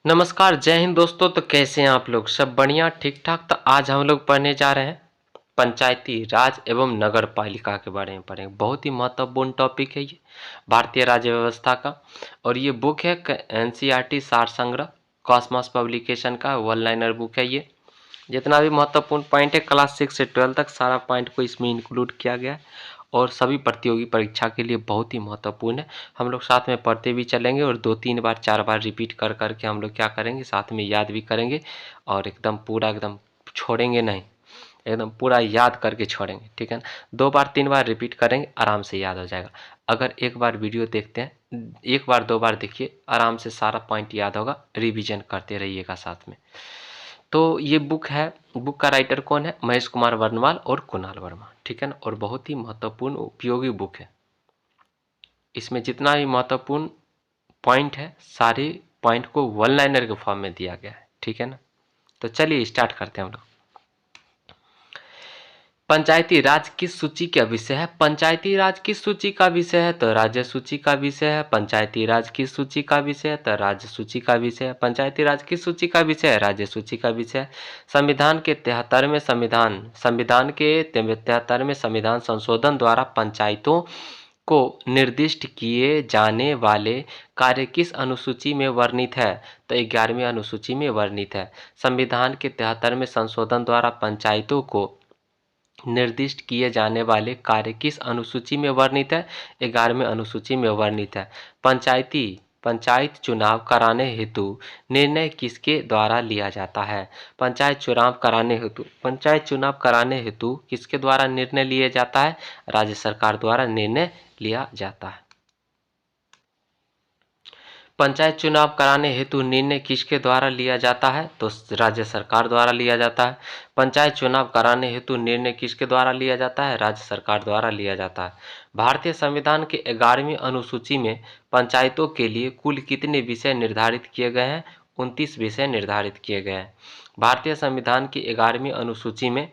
नमस्कार, जय हिंद दोस्तों। तो कैसे हैं आप लोग? सब बढ़िया, ठीक ठाक। तो आज हम लोग पढ़ने जा रहे हैं पंचायती राज एवं नगर पालिका के बारे में पढ़ेंगे। बहुत ही महत्वपूर्ण टॉपिक है ये भारतीय राज्य व्यवस्था का। और ये बुक है एनसीईआरटी सार संग्रह, कॉस्मॉस पब्लिकेशन का वन लाइनर बुक है ये। जितना भी महत्वपूर्ण पॉइंट है क्लास 6 से 12 तक सारा पॉइंट को इसमें इंक्लूड किया गया है और सभी प्रतियोगी परीक्षा के लिए बहुत ही महत्वपूर्ण है। हम लोग साथ में पढ़ते भी चलेंगे और 2-3 बार 4 बार रिपीट कर करके हम लोग क्या करेंगे, साथ में याद भी करेंगे और एकदम पूरा एकदम छोड़ेंगे नहीं, एकदम पूरा याद करके छोड़ेंगे, ठीक है ना। 2 बार 3 बार रिपीट करेंगे, आराम से याद हो जाएगा। अगर एक बार वीडियो देखते हैं, एक बार 2 बार देखिए, आराम से सारा पॉइंट याद होगा, रिवीजन करते रहिएगा साथ में। तो ये बुक है, बुक का राइटर कौन है? महेश कुमार वर्णवाल और कुणाल वर्मा, ठीक है ना। और बहुत ही महत्वपूर्ण उपयोगी बुक है। इसमें जितना भी महत्वपूर्ण पॉइंट है सारे पॉइंट को वन लाइनर के फॉर्म में दिया गया है, ठीक है ना। तो चलिए स्टार्ट करते हैं हम लोग। पंचायती राज किस सूची का विषय है? पंचायती राज किस सूची का विषय है? तो राज्य सूची का विषय है। पंचायती राज किस सूची का विषय है? तो राज्य सूची का विषय है। पंचायती राज किस सूची का विषय है? राज्य सूची का विषय है। संविधान के 73वें संविधान संशोधन द्वारा पंचायतों को निर्दिष्ट किए जाने वाले कार्य किस अनुसूची में वर्णित है? तो 11वीं अनुसूची में वर्णित है। संविधान के 73वें संशोधन द्वारा पंचायतों को निर्दिष्ट किए जाने वाले कार्य किस अनुसूची में वर्णित है? 11वें अनुसूची में वर्णित है। पंचायत चुनाव कराने हेतु निर्णय किसके द्वारा लिया जाता है? पंचायत चुनाव कराने हेतु किसके द्वारा निर्णय लिया जाता है? राज्य सरकार द्वारा निर्णय लिया जाता है। पंचायत चुनाव कराने हेतु निर्णय किसके द्वारा लिया जाता है? तो राज्य सरकार द्वारा लिया जाता है। पंचायत चुनाव कराने हेतु निर्णय किसके द्वारा लिया जाता है? राज्य सरकार द्वारा लिया जाता है। भारतीय संविधान के 11वीं अनुसूची में पंचायतों के लिए कुल कितने विषय निर्धारित किए गए हैं? 29 विषय निर्धारित किए गए हैं। भारतीय संविधान की 11वीं अनुसूची में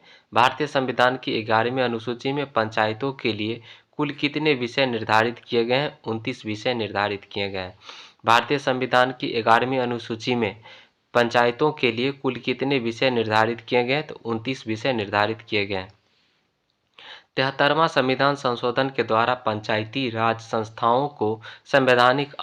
पंचायतों के लिए कुल कितने विषय निर्धारित किए गए हैं? 29 विषय निर्धारित किए गए हैं। भारतीय संविधान की 11वीं अनुसूची में पंचायतों के लिए कुल कितने विषय निर्धारित किए गए? तो 29 विषय निर्धारित किए गए। 73वां संविधान संशोधन के द्वारा पंचायती राज संस्थाओं को संवैधानिक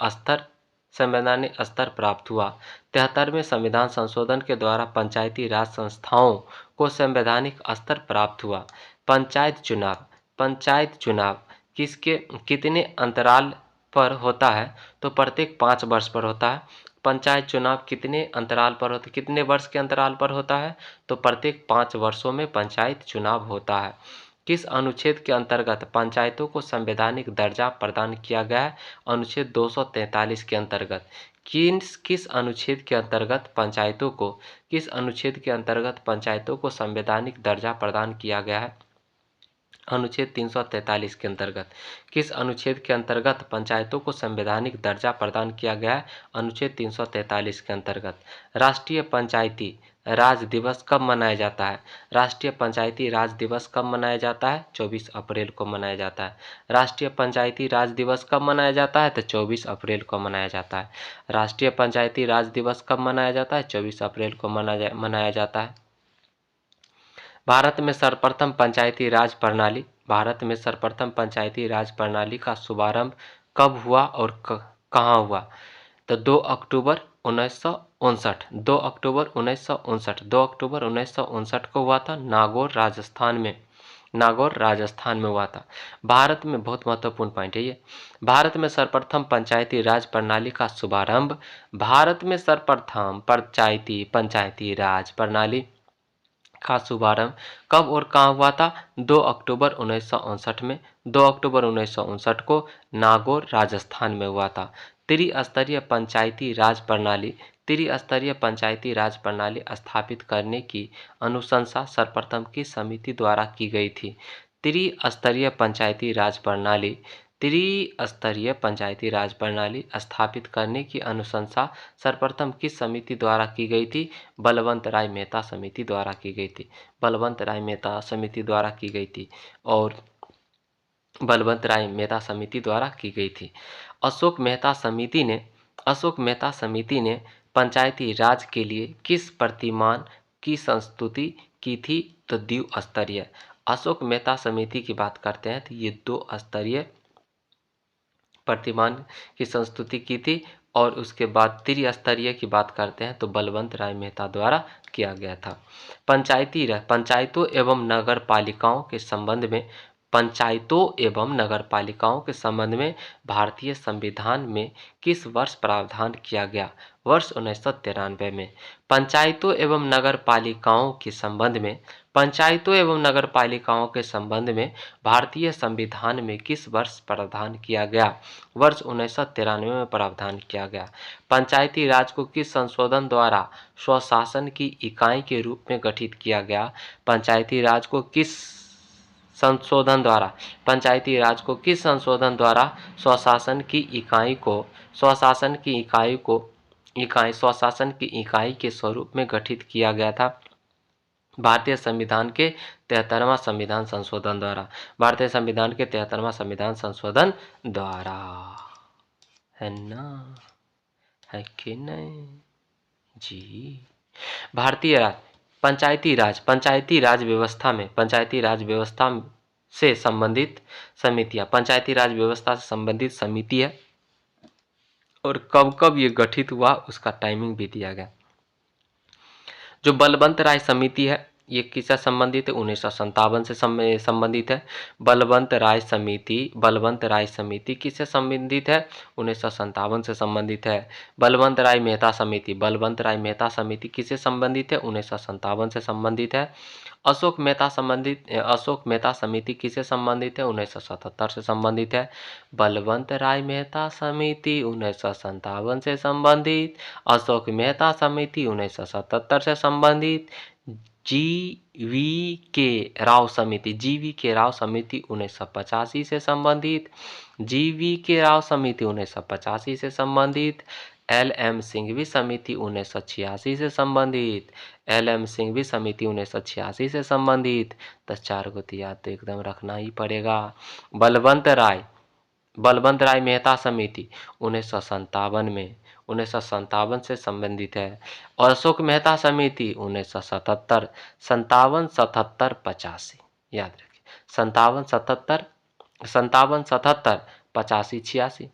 स्तर प्राप्त हुआ। 73वें संविधान संशोधन के द्वारा पंचायती राज संस्थाओं को संवैधानिक स्तर प्राप्त हुआ। पंचायत चुनाव कितने अंतराल पर होता है? तो प्रत्येक 5 वर्ष पर होता है। पंचायत चुनाव कितने अंतराल पर होता है? कितने वर्ष के अंतराल पर होता है? तो प्रत्येक 5 वर्षों में पंचायत चुनाव होता है। किस अनुच्छेद के अंतर्गत पंचायतों को संवैधानिक दर्जा प्रदान किया गया है? अनुच्छेद 243 के अंतर्गत। किस अनुच्छेद के अंतर्गत पंचायतों को संवैधानिक दर्जा प्रदान किया गया है? अनुच्छेद 343 के अंतर्गत। किस अनुच्छेद के अंतर्गत पंचायतों को संवैधानिक दर्जा प्रदान किया गया है? अनुच्छेद 343 के अंतर्गत। राष्ट्रीय पंचायती राज दिवस कब मनाया जाता है? राष्ट्रीय पंचायती राज दिवस कब मनाया जाता है? 24 अप्रैल को मनाया जाता है। राष्ट्रीय पंचायती राज दिवस कब मनाया जाता है? तो 24 अप्रैल को मनाया जाता है। राष्ट्रीय पंचायती राज दिवस कब मनाया जाता है? 24 अप्रैल को मनाया जाता है। भारत में सर्वप्रथम पंचायती राज प्रणाली का शुभारंभ कब हुआ और कहाँ हुआ? तो 2 अक्टूबर 1959। 2 अक्टूबर 1959 को हुआ था। नागौर राजस्थान में हुआ था। भारत में बहुत महत्वपूर्ण पॉइंट है ये। भारत में सर्वप्रथम पंचायती राज प्रणाली का शुभारंभ पंचायती राज प्रणाली का शुभारंभ कब और कहाँ हुआ था? 2 अक्टूबर 1959 में। 2 अक्टूबर 1959 को नागौर राजस्थान में हुआ था। त्रिस्तरीय पंचायती राज प्रणाली स्थापित करने की अनुशंसा सर्वप्रथम किस समिति द्वारा की गई थी? त्रिस्तरीय पंचायती राज प्रणाली स्थापित करने की अनुशंसा सर्वप्रथम किस समिति द्वारा की गई थी? बलवंत राय मेहता समिति द्वारा की गई थी। बलवंत राय मेहता समिति द्वारा की गई थी और बलवंत राय मेहता समिति द्वारा की गई थी। अशोक मेहता समिति ने पंचायती राज के लिए किस प्रतिमान की संस्तुति की थी? तो द्विस्तरीय। अशोक मेहता समिति की बात करते हैं तो ये 2 स्तरीय प्रतिमान की संस्तुति की थी, और उसके बाद त्रिस्तरीय की बात करते हैं तो बलवंत राय मेहता द्वारा किया गया था। पंचायती राज, पंचायतों एवं नगर पालिकाओं के संबंध में, पंचायतों एवं नगर पालिकाओं के संबंध में भारतीय संविधान में किस वर्ष प्रावधान किया गया? वर्ष 1993 में। पंचायतों एवं नगर पालिकाओं के संबंध में, पंचायतों एवं नगर पालिकाओं के संबंध में भारतीय संविधान में किस वर्ष प्रावधान किया गया? वर्ष 1993 में प्रावधान किया गया। पंचायती राज को किस संशोधन द्वारा स्वशासन की इकाई के रूप में गठित किया गया? पंचायती राज को किस संशोधन द्वारा, पंचायती राज को किस संशोधन द्वारा स्वशासन की इकाई को, स्वशासन की इकाई को, स्वशासन की इकाई के स्वरूप में गठित किया गया था? भारतीय संविधान के 73वां संविधान संशोधन द्वारा। भारतीय संविधान के 73वां संविधान संशोधन द्वारा, है ना, है कि नहीं जी? भारतीय राज, पंचायती राज व्यवस्था में, पंचायती राज व्यवस्था से संबंधित समितियां, पंचायती राज व्यवस्था से संबंधित समिति है, और कब कब ये गठित हुआ उसका टाइमिंग भी दिया गया। जो बलवंत राय समिति है ये किससे संबंधित है? 1957 से संबंधित है। बलवंत राय समिति किससे संबंधित है? 1957 से संबंधित है। बलवंत राय मेहता समिति किससे संबंधित है? 1957 से संबंधित है। अशोक मेहता समिति किससे संबंधित है? 1977 से संबंधित है। बलवंत राय मेहता समिति 1957 से संबंधित, अशोक मेहता समिति 1977 से संबंधित, GV के राव समिति 1985 से संबंधित, GV के राव समिति 1985 से संबंधित, LM सिंघवी समिति 1986 से संबंधित, LM सिंघवी समिति 1986 से संबंधित। 10-4 को तो याद तो एकदम रखना ही पड़ेगा। बलवंत राय मेहता समिति 1957 में, 1957 से संबंधित है। और अशोक मेहता समिति 1977, 57, 77, 85 याद रखिए। 57, 77, 57, 77, 85, 86,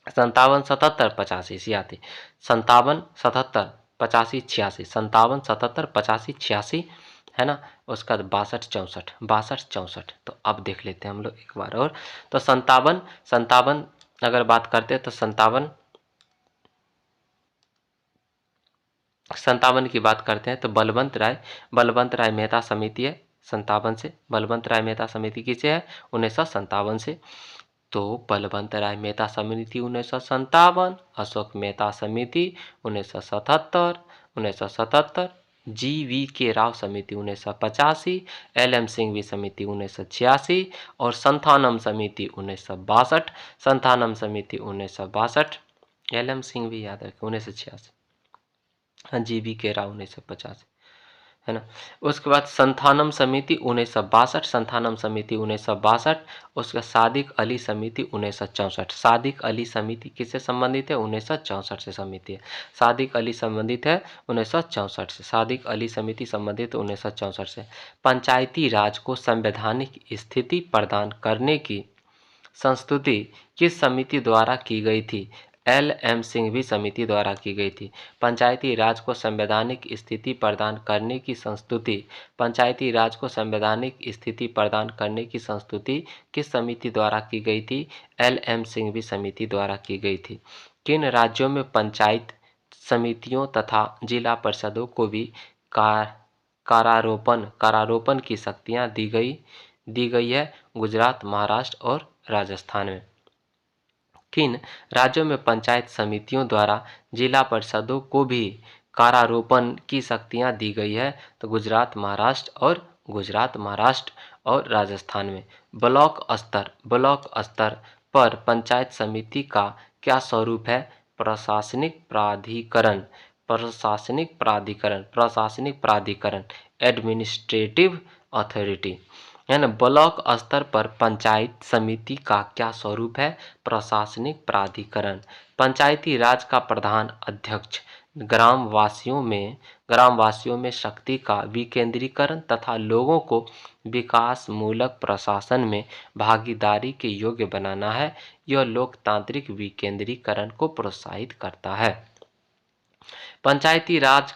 57, 77, 85, 86, 57, 77, 85, 86, 57, 77, 85, 86, है ना। उसका 62, 64, तो अब देख लेते हैं हम लोग एक बार और। तो 57 अगर बात करते हैं तो 57 की बात करते हैं तो बलवंत राय मेहता समिति है 57 से। बलवंत राय मेहता समिति किसे है? 1957 से। तो बलवंत राय मेहता समिति 1957, अशोक मेहता समिति 1977, GV के राव समिति 1985, LM सिंघवी समिति 1986 और संथानम समिति 1962, LM सिंघवी याद रखें 1986, हाँ, GV के राव 1985, है ना। उसके बाद संथानम समिति 1962, उसका सादिक अली समिति 1964। सादिक अली समिति किससे संबंधित है? 1964 से समिति है। सादिक अली संबंधित है 1964 से। सादिक अली समिति संबंधित 1964 से। पंचायती राज को संवैधानिक स्थिति प्रदान करने की संस्तुति किस समिति द्वारा की गई थी? LM सिंघवी समिति द्वारा की गई थी। पंचायती राज को संवैधानिक स्थिति प्रदान करने की संस्तुति, पंचायती राज को संवैधानिक स्थिति प्रदान करने की संस्तुति किस समिति द्वारा की गई थी? LM सिंघवी समिति द्वारा की गई थी। किन राज्यों में पंचायत समितियों तथा जिला परिषदों को भी कारारोपण की शक्तियां दी गई है? गुजरात, महाराष्ट्र और राजस्थान में। किन राज्यों में पंचायत समितियों द्वारा जिला परिषदों को भी कारारोपण की शक्तियां दी गई है? तो गुजरात, महाराष्ट्र और राजस्थान में। ब्लॉक स्तर पर पंचायत समिति का क्या स्वरूप है? प्रशासनिक प्राधिकरण, एडमिनिस्ट्रेटिव अथॉरिटी, है ना। ब्लॉक स्तर पर पंचायत समिति का क्या स्वरूप है? प्रशासनिक प्राधिकरण। पंचायती राज का प्रधान अध्यक्ष ग्रामवासियों में शक्ति का विकेंद्रीकरण तथा लोगों को विकासमूलक प्रशासन में भागीदारी के योग्य बनाना है। यह लोकतांत्रिक विकेंद्रीकरण को प्रोत्साहित करता है। पंचायती राज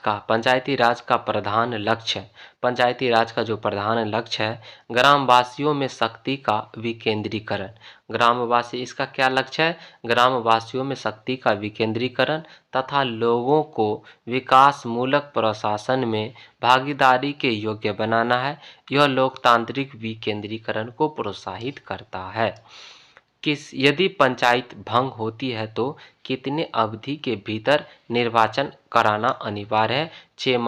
का प्रधान लक्ष्य है, पंचायती राज का जो प्रधान लक्ष्य है, ग्रामवासियों में शक्ति का विकेंद्रीकरण। ग्रामवासी, इसका क्या लक्ष्य है? ग्रामवासियों में शक्ति का विकेंद्रीकरण तथा लोगों को विकासमूलक प्रशासन में भागीदारी के योग्य बनाना है। यह लोकतांत्रिक विकेंद्रीकरण को प्रोत्साहित करता है। यदि पंचायत भंग होती है तो कितने अवधि के भीतर निर्वाचन कराना अनिवार्य है? 6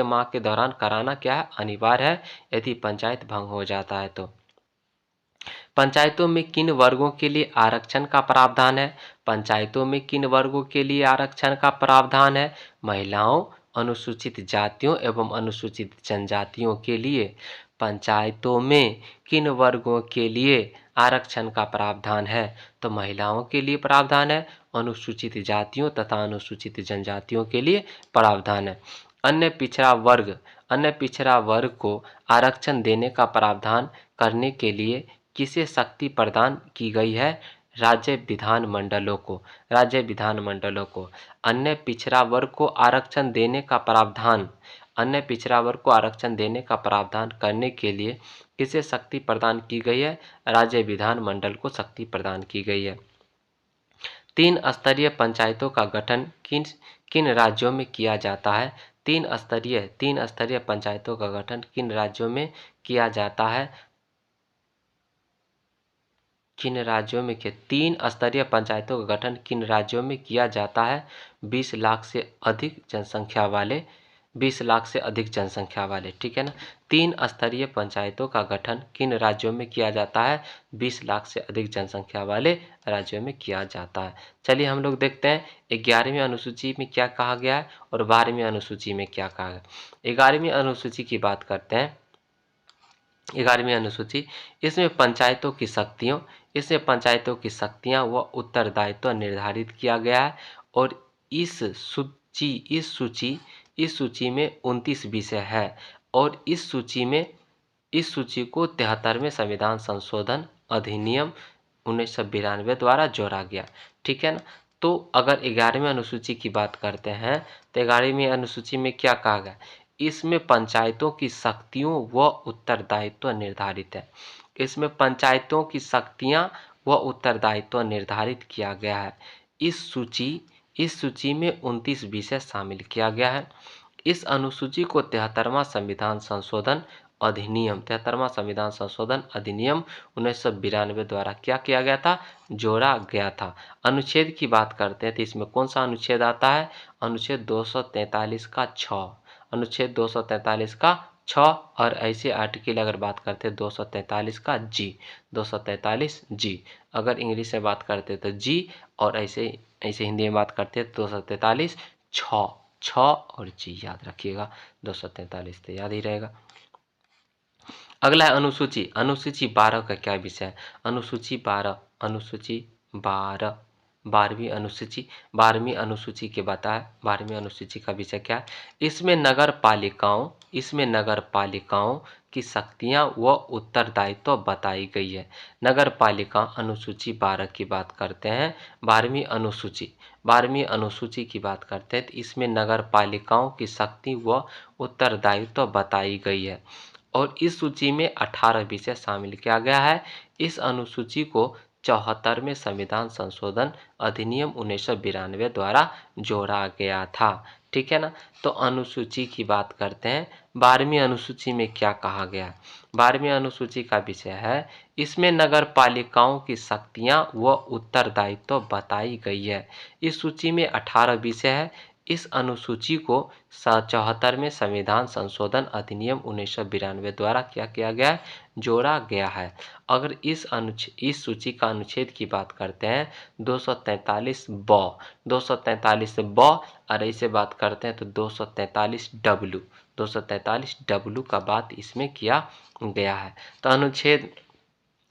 माह के दौरान कराना क्या है? अनिवार्य है, यदि पंचायत भंग हो जाता है तो। पंचायतों में किन वर्गों के लिए आरक्षण का प्रावधान है? पंचायतों में किन वर्गों के लिए आरक्षण का प्रावधान है? महिलाओं, अनुसूचित जातियों एवं अनुसूचित जनजातियों के लिए। पंचायतों में किन वर्गों के लिए आरक्षण का प्रावधान है? तो महिलाओं के लिए प्रावधान है, अनुसूचित जातियों तथा अनुसूचित जनजातियों के लिए प्रावधान है। अन्य पिछड़ा वर्ग को आरक्षण देने का प्रावधान करने के लिए किसे शक्ति प्रदान की गई है? राज्य विधानमंडलों को। अन्य पिछड़ा वर्ग को आरक्षण देने का प्रावधान करने के लिए किसे शक्ति प्रदान की गई है? राज्य विधानमंडल को शक्ति प्रदान की गई है। 3 स्तरीय पंचायतों का गठन किन राज्यों में किया जाता है? 3 स्तरीय पंचायतों का गठन किन राज्यों में किया जाता है? 3 स्तरीय पंचायतों का गठन किन राज्यों में किया जाता है? 20 लाख से अधिक जनसंख्या वाले, ठीक है ना। 3 स्तरीय पंचायतों का गठन किन राज्यों में किया जाता है? 20 लाख से अधिक जनसंख्या वाले राज्यों में किया जाता है। चलिए हम लोग देखते हैं 11वीं अनुसूची में क्या कहा गया है और 12वीं अनुसूची में क्या कहा गया है। 11वीं अनुसूची की बात करते हैं। 11वीं अनुसूची, इसमें पंचायतों की शक्तियां व उत्तरदायित्व निर्धारित किया गया है और इस सूची में 29 विषय है और इस सूची को 73वें संविधान संशोधन अधिनियम 1992 द्वारा जोड़ा गया, ठीक है ना। तो अगर 11वीं अनुसूची की बात करते हैं तो 11वीं अनुसूची में क्या कहा गया? इसमें पंचायतों की शक्तियों व उत्तरदायित्व निर्धारित है। इसमें पंचायतों की शक्तियां व उत्तरदायित्व निर्धारित किया गया है। इस सूची में 29 विषय शामिल किया गया है। इस अनुसूची को 73वां संविधान संशोधन अधिनियम 1992 द्वारा क्या किया गया था? जोड़ा गया था। अनुच्छेद की बात करते हैं तो इसमें कौन सा अनुच्छेद आता है? अनुच्छेद 243 का 6, अनुच्छेद 243 का 6 और ऐसे आर्टिकल अगर बात करते हैं 243 का जी, 243 जी। अगर इंग्लिश में बात करते हैं तो जी और ऐसे हिंदी में बात करते हैं 243 6 और जी, याद रखिएगा 243 तो याद ही रहेगा। अगला है अनुसूची 12 का क्या विषय है? अनुसूची 12 12वीं अनुसूची के बताए। 12वीं अनुसूची का विषय क्या है? इसमें नगर पालिकाओं की शक्तियां व उत्तरदायित्व बताई गई है। नगर पालिका अनुसूची 12 की बात करते हैं। 12वीं अनुसूची की बात करते हैं तो इसमें नगर पालिकाओं की शक्ति व उत्तरदायित्व बताई गई है और इस सूची में 18 विषय शामिल किया गया है। इस अनुसूची को 74वें संविधान संशोधन अधिनियम 1992 द्वारा जोड़ा गया था, ठीक है ना। तो अनुसूची की बात करते हैं। 12वीं अनुसूची में क्या कहा गया? 12वीं अनुसूची का विषय है, इसमें नगर पालिकाओं की शक्तियां व उत्तरदायित्व बताई गई है। इस सूची में 18 विषय है। इस अनुसूची को 74वें संविधान संशोधन अधिनियम 1992 द्वारा क्या किया गया है? जोड़ा गया है। अगर इस सूची का अनुच्छेद की बात करते हैं 243 ब और ऐसे बात करते हैं तो 243 डब्ल्यू का बात इसमें किया गया है। तो अनुच्छेद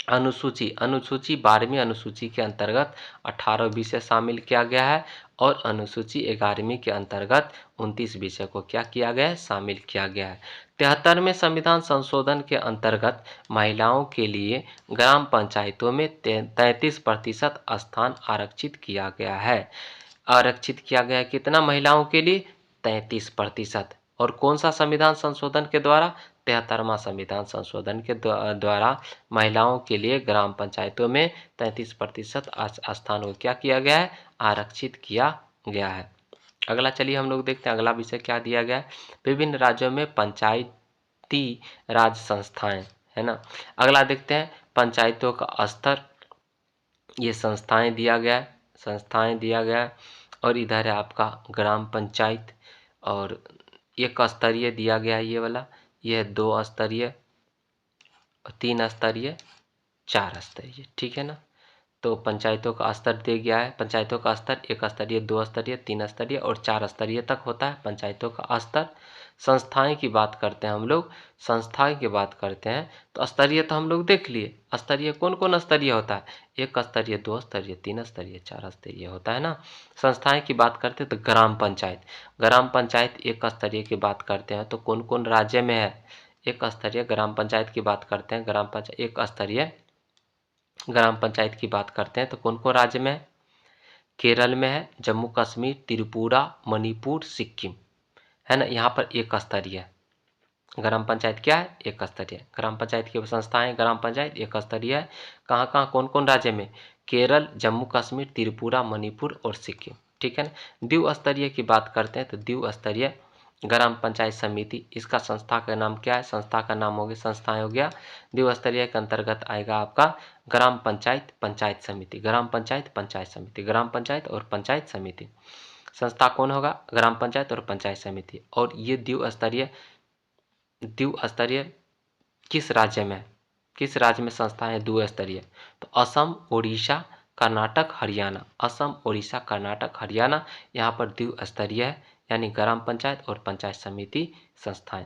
अनुसूची अनुसूची 12वीं अनुसूची के अंतर्गत 18 विषय शामिल किया गया है और अनुसूची 11वीं के अंतर्गत 29 विषय को क्या किया गया है, शामिल किया गया है। 73वें संविधान संशोधन के अंतर्गत महिलाओं के लिए ग्राम पंचायतों में 33% स्थान आरक्षित किया गया है। आरक्षित किया गया है कितना महिलाओं के लिए? 33%। और कौन सा संविधान संशोधन के द्वारा? 73वां संविधान संशोधन के द्वारा महिलाओं के लिए ग्राम पंचायतों में 33% स्थान को क्या किया गया है, आरक्षित किया गया है। अगला चलिए हम लोग देखते हैं अगला विषय क्या दिया गया है। विभिन्न राज्यों में पंचायती राज संस्थाएं, है ना। अगला देखते हैं पंचायतों का स्तर, ये संस्थाएं दिया गया है, संस्थाएं दिया गया है। और इधर है आपका ग्राम पंचायत, और एक स्तरीय दिया गया है ये वाला, यह 2 स्तरीय, 3 स्तरीय, 4 स्तरीय, ठीक है ना। तो पंचायतों का स्तर दिया गया है। पंचायतों का स्तर 1 स्तरीय, 2 स्तरीय, 3 स्तरीय और 4 स्तरीय तक होता है पंचायतों का स्तर। संस्थाएं की बात करते हैं हम लोग, संस्थाएं की बात करते हैं तो स्तरीय तो हम लोग देख लिए। स्तरीय कौन कौन स्तरीय होता है? 1 स्तरीय, 2 स्तरीय, 3 स्तरीय, 4 स्तरीय होता है ना। संस्थाएं की बात करते हैं तो ग्राम पंचायत, ग्राम पंचायत 1 स्तरीय की बात करते हैं तो कौन कौन राज्य में है? 1 स्तरीय ग्राम पंचायत की बात करते हैं, ग्राम पंचायत 1 स्तरीय ग्राम पंचायत की बात करते हैं तो कौन कौन राज्य में है? केरल में है, जम्मू कश्मीर, त्रिपुरा, मणिपुर, सिक्किम, है ना। यहाँ पर 1 स्तरीय है ग्राम पंचायत, क्या है? 1 स्तरीय ग्राम पंचायत की संस्थाएं, ग्राम पंचायत 1 स्तरीय है। कहाँ कहाँ कौन कौन राज्य में? केरल, जम्मू कश्मीर, त्रिपुरा, मणिपुर और सिक्किम, ठीक है ना। द्विस्तरीय की बात करते हैं तो द्विस्तरीय ग्राम पंचायत समिति, इसका संस्था का नाम क्या है? संस्था का नाम हो गया, संस्थाएं हो गया। द्विस्तरीय के अंतर्गत आएगा आपका ग्राम पंचायत पंचायत समिति, ग्राम पंचायत पंचायत समिति, ग्राम पंचायत और पंचायत समिति। संस्था कौन होगा? ग्राम पंचायत और पंचायत समिति। और ये द्विस्तरीय किस राज्य में, किस राज्य में संस्था है द्विस्तरीय? तो असम, उड़ीसा, कर्नाटक, हरियाणा, असम, उड़ीसा, कर्नाटक, हरियाणा, यहाँ पर द्विस्तरीय है, यानी ग्राम पंचायत और पंचायत समिति संस्थाएं।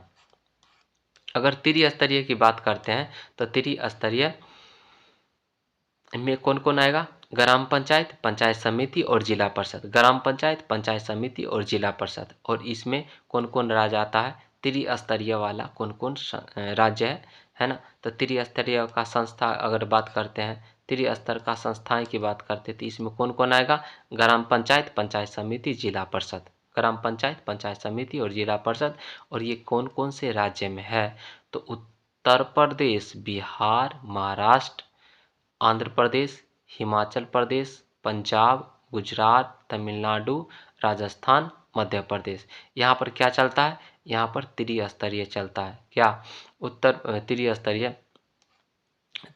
अगर त्रिस्तरीय की बात करते हैं तो त्रिस्तरीय में कौन कौन आएगा? ग्राम पंचायत, पंचायत समिति और जिला परिषद, ग्राम पंचायत, पंचायत समिति और जिला परिषद। और इसमें कौन कौन राज्य आता है? त्रिस्तरीय वाला कौन कौन राज्य है ना। तो त्रिस्तरीय का संस्था अगर बात करते हैं, त्रिस्तर का संस्थाएं की बात करते हैं तो इसमें कौन कौन आएगा? ग्राम पंचायत, पंचायत समिति, जिला परिषद, ग्राम पंचायत, पंचायत समिति और जिला परिषद। और ये कौन कौन से राज्य में है? तो उत्तर प्रदेश, बिहार, महाराष्ट्र, आंध्र प्रदेश, हिमाचल प्रदेश, पंजाब, गुजरात, तमिलनाडु, राजस्थान, मध्य प्रदेश। यहाँ पर क्या चलता है? यहाँ पर त्रिस्तरीय चलता है। क्या?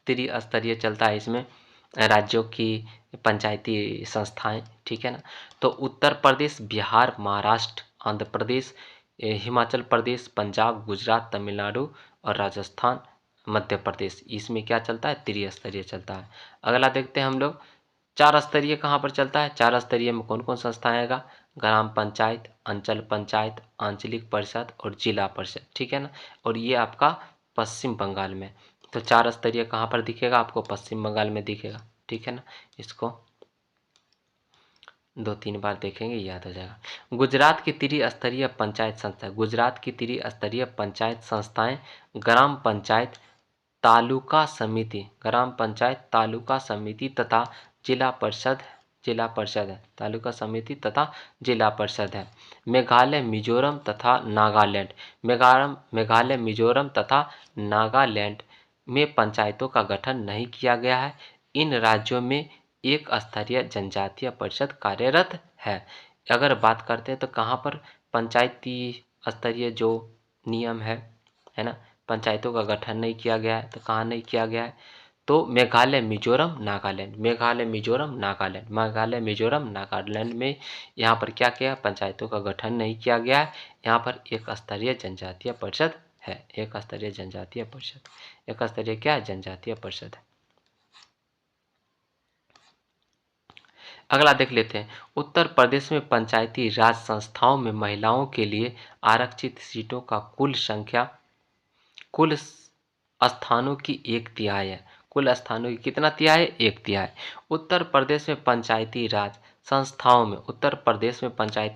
त्रिस्तरीय चलता है इसमें राज्यों की पंचायती संस्थाएं, ठीक है ना। तो उत्तर प्रदेश, बिहार, महाराष्ट्र, आंध्र प्रदेश, हिमाचल प्रदेश, पंजाब, गुजरात, तमिलनाडु और राजस्थान, मध्य प्रदेश, इसमें क्या चलता है? त्रिस्तरीय चलता है। अगला देखते हैं हम लोग 4 स्तरीय कहाँ पर चलता है। 4 स्तरीय में कौन कौन संस्थाएं आएगा? ग्राम पंचायत, अंचल पंचायत, आंचलिक परिषद और जिला परिषद, ठीक है ना। और ये आपका पश्चिम बंगाल में। तो 4 स्तरीय कहाँ पर दिखेगा आपको? पश्चिम बंगाल में दिखेगा, ठीक है ना। इसको 2-3 बार देखेंगे, याद हो जाएगा। गुजरात की त्रिस्तरीय पंचायत संस्था, गुजरात की त्रिस्तरीय पंचायत संस्थाएं ग्राम पंचायत, तालुका समिति, ग्राम पंचायत, तालुका समिति तथा जिला परिषद, जिला परिषद है, तालुका समिति तथा जिला परिषद है। मेघालय, मिजोरम तथा नागालैंड, मेघालय, मिजोरम तथा नागालैंड में पंचायतों का गठन नहीं किया गया है। इन राज्यों में 1 स्तरीय जनजातीय परिषद कार्यरत है। अगर बात करते हैं तो कहाँ पर पंचायती स्तरीय जो नियम है ना, पंचायतों का गठन नहीं किया गया है, तो कहाँ नहीं किया गया है? तो मेघालय, मिजोरम, नागालैंड, मेघालय, मिजोरम, नागालैंड, मेघालय, मिजोरम, नागालैंड में यहाँ पर क्या किया? पंचायतों का गठन नहीं किया गया है। यहाँ पर 1 स्तरीय जनजातीय परिषद है, 1 स्तरीय जनजातीय परिषद, 1 स्तरीय क्या है? जनजातीय परिषद है। अगला देख लेते हैं, उत्तर प्रदेश में पंचायती राज संस्थाओं में महिलाओं के लिए आरक्षित सीटों का कुल संख्या, कुल स्थानों की 1/3 है। कुल स्थानों की कितना तिहाई? 1/3। उत्तर प्रदेश में पंचायती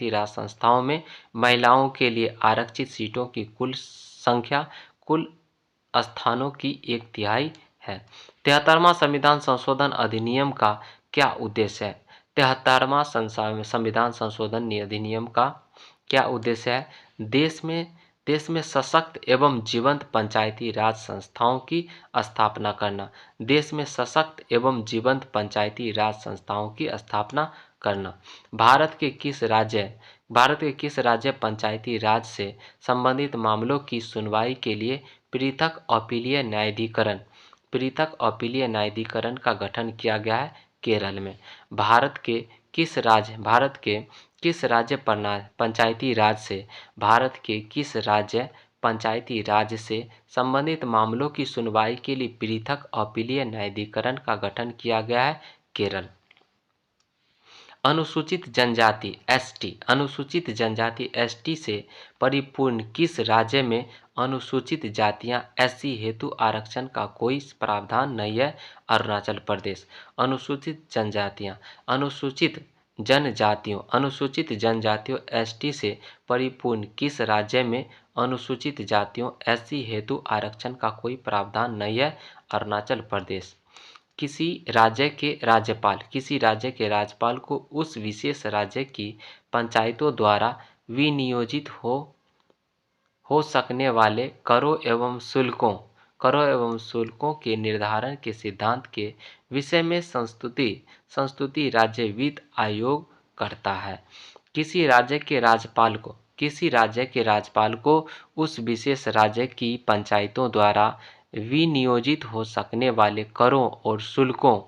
राज संस्थाओं में महिलाओं के लिए आरक्षित सीटों की कुल संख्या कुल स्थानों की 1/3 है। 73वां संविधान संशोधन अधिनियम का क्या उद्देश्य है? 73वां संविधान संशोधन अधिनियम का क्या उद्देश्य है? देश में सशक्त एवं जीवंत पंचायती राज संस्थाओं की स्थापना करना। देश में सशक्त एवं जीवंत पंचायती राज संस्थाओं की स्थापना करना। भारत के किस राज्य पंचायती राज से संबंधित मामलों की सुनवाई के लिए पृथक अपीलीय न्यायाधिकरण का गठन किया गया है? केरल में। भारत के किस राज्य पंचायती राज से संबंधित मामलों की सुनवाई के लिए पृथक अपीलीय न्यायाधिकरण का गठन किया गया है? केरल। अनुसूचित जनजाति एसटी से परिपूर्ण किस राज्य में अनुसूचित जातियां एससी हेतु आरक्षण का कोई प्रावधान नहीं है? अरुणाचल प्रदेश। अनुसूचित जनजातियों एसटी से परिपूर्ण किस राज्य में अनुसूचित जातियों एससी हेतु आरक्षण का कोई प्रावधान नहीं है? अरुणाचल प्रदेश। किसी राज्य के राज्यपाल को उस विशेष राज्य की पंचायतों द्वारा विनियोजित हो सकने वाले करों एवं शुल्कों के निर्धारण के सिद्धांत के विषय में संस्तुति राज्य वित्त आयोग करता है। किसी राज्य के राज्यपाल को उस विशेष राज्य की पंचायतों द्वारा विनियोजित हो सकने वाले करों और शुल्कों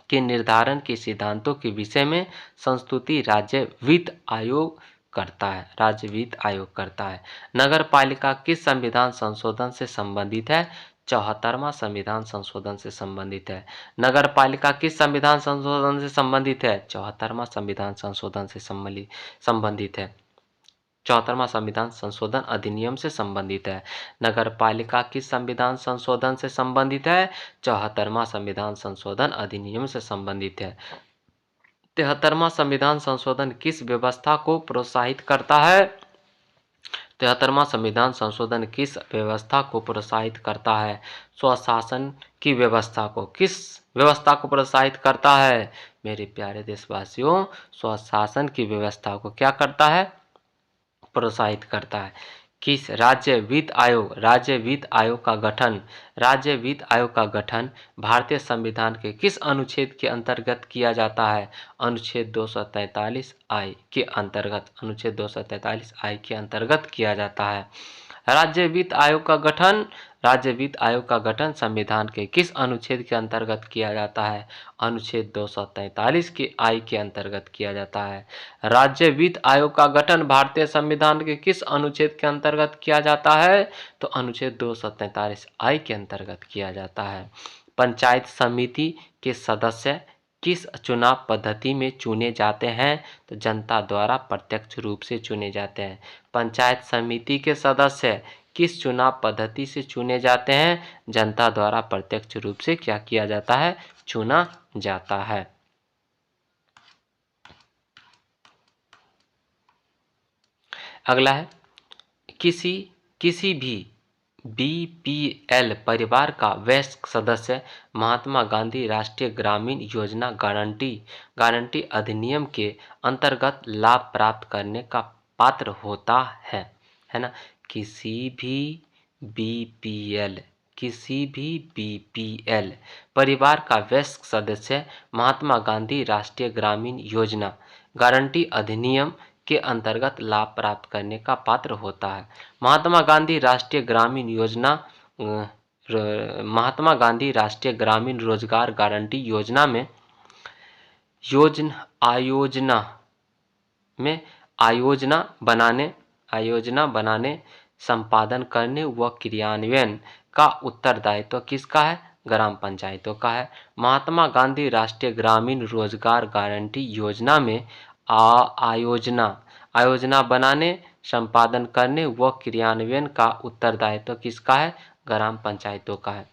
के निर्धारण के सिद्धांतों के विषय में संस्तुति राज्य वित्त आयोग करता है। नगर पालिका किस संविधान संशोधन से संबंधित है? 74वां संविधान संशोधन से संबंधित है। नगर पालिका किस संविधान संशोधन से संबंधित है? 74वां संविधान संशोधन से संबंधित है। 74वां संविधान संशोधन अधिनियम से संबंधित है। नगर पालिका किस संविधान संशोधन से संबंधित है? 74वां संविधान संशोधन अधिनियम से संबंधित है। 73वां संविधान संशोधन किस व्यवस्था को प्रोत्साहित करता है? 73वां संविधान संशोधन किस व्यवस्था को प्रोत्साहित करता है? स्वशासन की व्यवस्था को। किस व्यवस्था को प्रोत्साहित करता है? मेरे प्यारे देशवासियों, स्वशासन की व्यवस्था को क्या करता है? प्रोत्साहित करता है। किस राज्य वित्त आयोग का गठन भारतीय संविधान के किस अनुच्छेद के अंतर्गत किया जाता है? अनुच्छेद 243 आई के अंतर्गत किया जाता है। राज्य वित्त आयोग का गठन संविधान के किस अनुच्छेद के अंतर्गत किया जाता है? अनुच्छेद 243 के आई के अंतर्गत किया जाता है। राज्य वित्त आयोग का गठन भारतीय संविधान के किस अनुच्छेद के अंतर्गत किया जाता है? तो अनुच्छेद 243 आई के अंतर्गत किया जाता है। पंचायत समिति के सदस्य किस चुनाव पद्धति में चुने जाते हैं? तो जनता द्वारा प्रत्यक्ष रूप से चुने जाते हैं। पंचायत समिति के सदस्य किस चुनाव पद्धति से चुने जाते हैं? जनता द्वारा प्रत्यक्ष रूप से क्या किया जाता है? चुना जाता है। अगला है, किसी भी बीपीएल परिवार का वयस्क सदस्य महात्मा गांधी राष्ट्रीय ग्रामीण योजना गारंटी अधिनियम के अंतर्गत लाभ प्राप्त करने का पात्र होता है ना? किसी भी बीपीएल परिवार का वयस्क सदस्य महात्मा गांधी राष्ट्रीय ग्रामीण योजना गारंटी अधिनियम के अंतर्गत लाभ प्राप्त करने का पात्र होता है। महात्मा गांधी राष्ट्रीय ग्रामीण रोजगार गारंटी योजना में आयोजना बनाने, संपादन करने व क्रियान्वयन का उत्तरदायित्व किसका है? ग्राम पंचायतों का है। महात्मा गांधी राष्ट्रीय ग्रामीण रोजगार गारंटी योजना में आयोजना बनाने, संपादन करने व क्रियान्वयन का उत्तरदायित्व किसका है? ग्राम पंचायतों का है।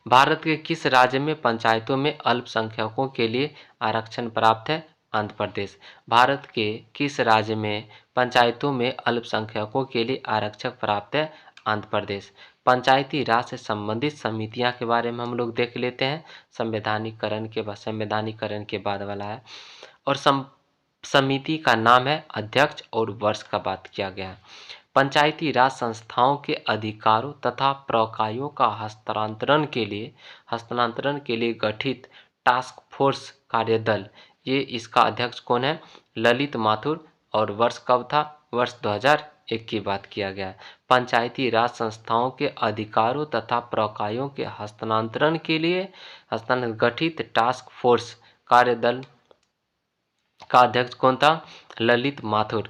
भारत के किस राज्य में पंचायतों में अल्पसंख्यकों के लिए आरक्षण प्राप्त है? आंध्र प्रदेश। भारत के किस राज्य में पंचायतों में अल्पसंख्यकों के लिए आरक्षण प्राप्त है? आंध्र प्रदेश। पंचायती राज से संबंधित समितियां के बारे में हम लोग देख लेते हैं। संवैधानिकरण के बाद वाला है। और समिति का नाम है अध्यक्ष और वर्ष का बात किया गया है। पंचायती राज संस्थाओं के अधिकारों तथा प्रकायों का हस्तांतरण के लिए गठित टास्क फोर्स कार्यदल, ये इसका अध्यक्ष कौन है? ललित माथुर। और वर्ष कब था? वर्ष 2001 की बात किया गया है। पंचायती राज संस्थाओं के अधिकारों तथा प्रकायों के हस्तांतरण के लिए गठित टास्क फोर्स कार्यदल का अध्यक्ष कौन था? ललित माथुर।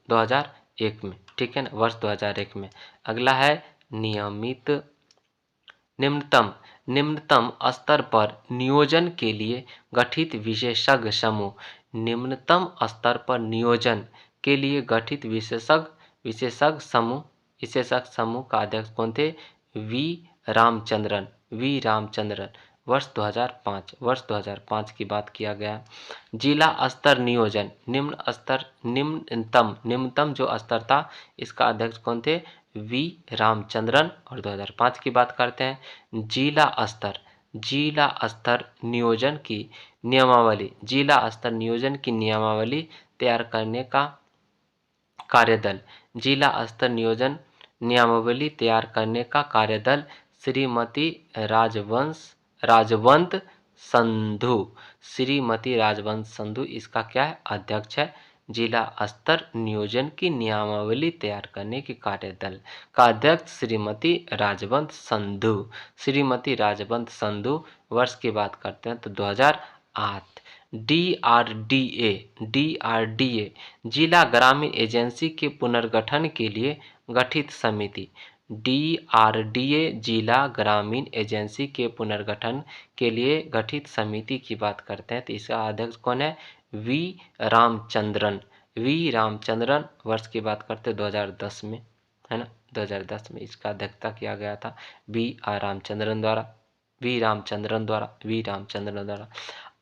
2001 में, ठीक है ना, वर्ष 2001 में। अगला है निम्नतम स्तर पर नियोजन के लिए गठित विशेषज्ञ समूह। निम्नतम स्तर पर नियोजन के लिए गठित विशेषज्ञ समूह का अध्यक्ष कौन थे? वी रामचंद्रन। वर्ष 2005 की बात किया गया। जिला स्तर नियोजन, निम्नतम जो स्तर था, इसका अध्यक्ष कौन थे? वी रामचंद्रन। और 2005 की बात करते हैं। जिला स्तर नियोजन की नियमावली तैयार करने का कार्यदल। जिला स्तर नियोजन नियमावली तैयार करने का कार्यदल श्रीमती राजवंत संधू इसका क्या है? अध्यक्ष है। जिला स्तर नियोजन की नियमावली तैयार करने के कार्यदल का अध्यक्ष श्रीमती राजवंत संधू। वर्ष की बात करते हैं तो 2008। डीआरडीए जिला ग्रामीण एजेंसी के पुनर्गठन के लिए गठित समिति। डीआरडीए जिला ग्रामीण एजेंसी के पुनर्गठन के लिए गठित समिति की बात करते हैं तो इसका अध्यक्ष कौन है? वी रामचंद्रन। वर्ष की बात करते हैं 2010 में, है ना, 2010 में इसका अध्यक्षता किया गया था वी रामचंद्रन द्वारा।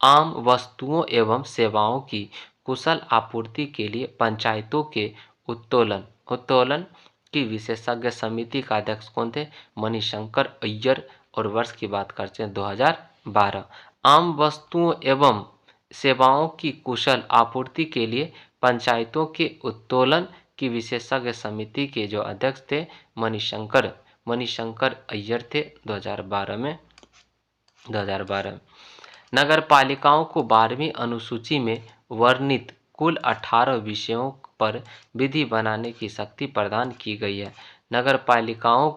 आम वस्तुओं एवं सेवाओं की कुशल आपूर्ति के लिए पंचायतों के उत्तोलन की विशेषज्ञ समिति का अध्यक्ष कौन थे? मणिशंकर अय्यर। और वर्ष की बात करते हैं 2012। आम वस्तुओं एवं सेवाओं की कुशल आपूर्ति के लिए पंचायतों के उत्तोलन की विशेषज्ञ समिति के जो अध्यक्ष थे मणिशंकर अय्यर थे 2012 में। नगर पालिकाओं को 12वीं अनुसूची में वर्णित कुल 18 विषयों पर विधि बनाने की शक्ति प्रदान की गई है। नगर पालिकाओं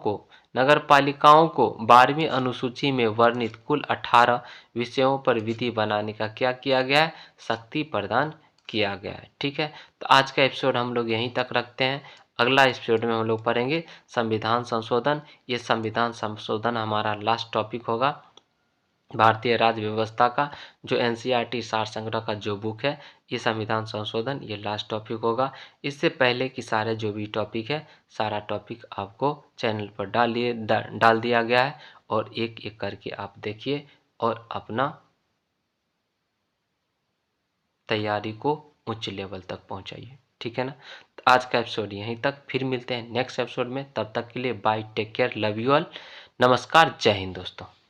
को 12वीं अनुसूची में वर्णित कुल 18 विषयों पर विधि बनाने का क्या किया गया है? शक्ति प्रदान किया गया है। ठीक है, तो आज का एपिसोड हम लोग यहीं तक रखते हैं। अगला एपिसोड में हम लोग पढ़ेंगे संविधान संशोधन। ये संविधान संशोधन हमारा लास्ट टॉपिक होगा। भारतीय राज्य व्यवस्था का जो एनसीईआरटी सार संग्रह का जो बुक है, ये संविधान संशोधन, ये लास्ट टॉपिक होगा। इससे पहले की सारे जो भी टॉपिक है, सारा टॉपिक आपको चैनल पर डाल दिया गया है और एक एक करके आप देखिए और अपना तैयारी को उच्च लेवल तक पहुंचाइए। ठीक है ना, तो आज का एपिसोड यहीं तक, फिर मिलते हैं नेक्स्ट एपिसोड में। तब तक के लिए bye, take care, love you all, नमस्कार, जय हिंद दोस्तों।